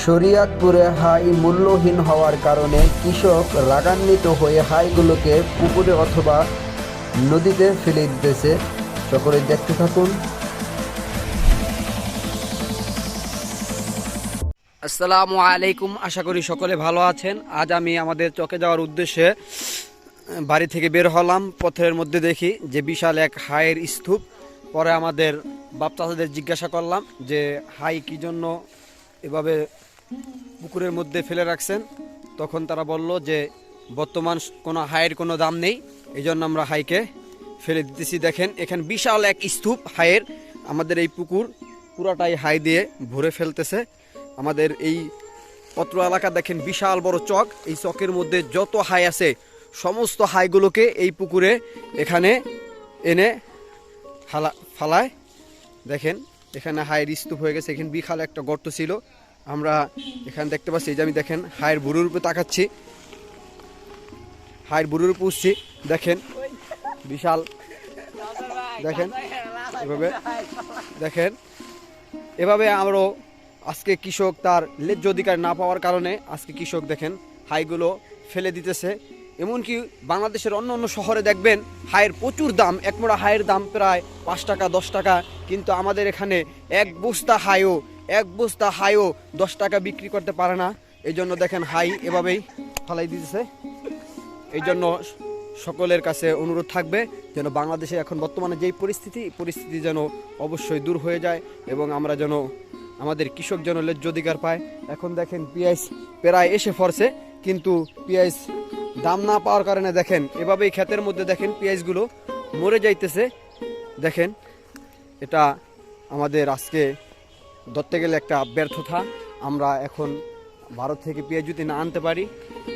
শরীয়তপুরে high মূল্যহীন হওয়ার কারণে কৃষক রাগান্বিত হয়ে হাইগুলোকে পুকুরে অথবা নদীতে ফেলে দিতেছে। সকলে দেখতে থাকুন। আসসালামু আলাইকুম, আশা করি সকলে ভালো আছেন। আজ আমি আমাদের চকে যাওয়ার উদ্দেশ্যে বাড়ি থেকে বের হলাম। পথের মধ্যে দেখি যে বিশাল এক হাইয়ের স্তূপ। পরে আমাদের বাপ চাচাদের জিজ্ঞাসা করলাম যে হাই কী জন্য এভাবে পুকুরের মধ্যে ফেলে রাখছেন। তখন তারা বলল যে বর্তমান কোনো হাইয়ের কোনো দাম নেই, এই জন্য আমরা হাইকে ফেলে দিতেছি। দেখেন এখানে বিশাল এক স্তূপ হাইয়ের। আমাদের এই পুকুর পুরাটাই হাই দিয়ে ভরে ফেলতেছে। আমাদের এই পত্র এলাকা দেখেন বিশাল বড় চক। এই চকের মধ্যে যত হাই আছে সমস্ত হাইগুলোকে এই পুকুরে এখানে এনে ফালায়। দেখেন এখানে হাইয়ের স্তূপ হয়ে গেছে। এখানে বিশাল একটা গর্ত ছিল। আমরা এখানে দেখতে পাচ্ছি যে আমি দেখেন হাইয়ের বুড়োর উপরে তাকাচ্ছি, হাইয়ের বুড়োর উপর উঠছি। দেখেন বিশাল, দেখেন এভাবে আমরাও আজকে কৃষক তার ন্যায্য অধিকার না পাওয়ার কারণে আজকে কৃষক দেখেন হাইগুলো ফেলে দিতেছে। এমনকি বাংলাদেশের অন্য অন্য শহরে দেখবেন হাইয়ের প্রচুর দাম, এক মোড়া হাইয়ের দাম প্রায় 5 টাকা 10 টাকা, কিন্তু আমাদের এখানে এক বস্তা হাইও 10 টাকা বিক্রি করতে পারে না। এই জন্য দেখেন হাই এভাবেই ফালাই দিতেছে। এই জন্য সকলের কাছে অনুরোধ থাকবে যেন বাংলাদেশে এখন বর্তমানে যেই পরিস্থিতি যেন অবশ্যই দূর হয়ে যায় এবং আমরা যেন আমাদের কৃষক যেন ন্যায্য অধিকার পায়। এখন দেখেন পেঁয়াজ প্রায় এসে পড়ছে, কিন্তু পেঁয়াজ দাম না পাওয়ার কারণে দেখেন এভাবেই ক্ষেতের মধ্যে দেখেন পেঁয়াজগুলো মরে যাইতেছে। দেখেন এটা আমাদের আজকে ধরতে গেলে একটা ব্যর্থতা। আমরা এখন ভারত থেকে পেঁয়াজ যদি না আনতে পারি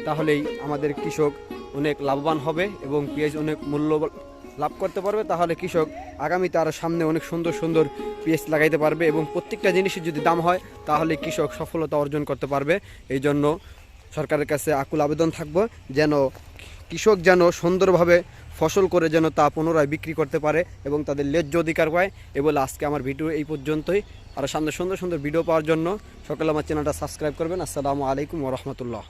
তাহলেই আমাদের কৃষক অনেক লাভবান হবে এবং পেঁয়াজ অনেক মূল্য লাভ করতে পারবে। তাহলে কৃষক আগামীতে আরও সামনে অনেক সুন্দর সুন্দর পেঁয়াজ লাগাইতে পারবে এবং প্রত্যেকটা জিনিসের যদি দাম হয় তাহলে কৃষক সফলতা অর্জন করতে পারবে। এই জন্য সরকারের কাছে আকুল আবেদন থাকবে যেন কৃষক যেন সুন্দরভাবে ফসল করে যেন তা পুনরায় বিক্রি করতে পারে এবং তাদের ন্যায্য অধিকার পায়। এ বলে আজকে আমার ভিডিও এই পর্যন্তই। আর সামনে সুন্দর সুন্দর ভিডিও পাওয়ার জন্য সকলে আমার চ্যানেলটা সাবস্ক্রাইব করবেন। আসসালামু আলাইকুম ওয়া রাহমাতুল্লাহ।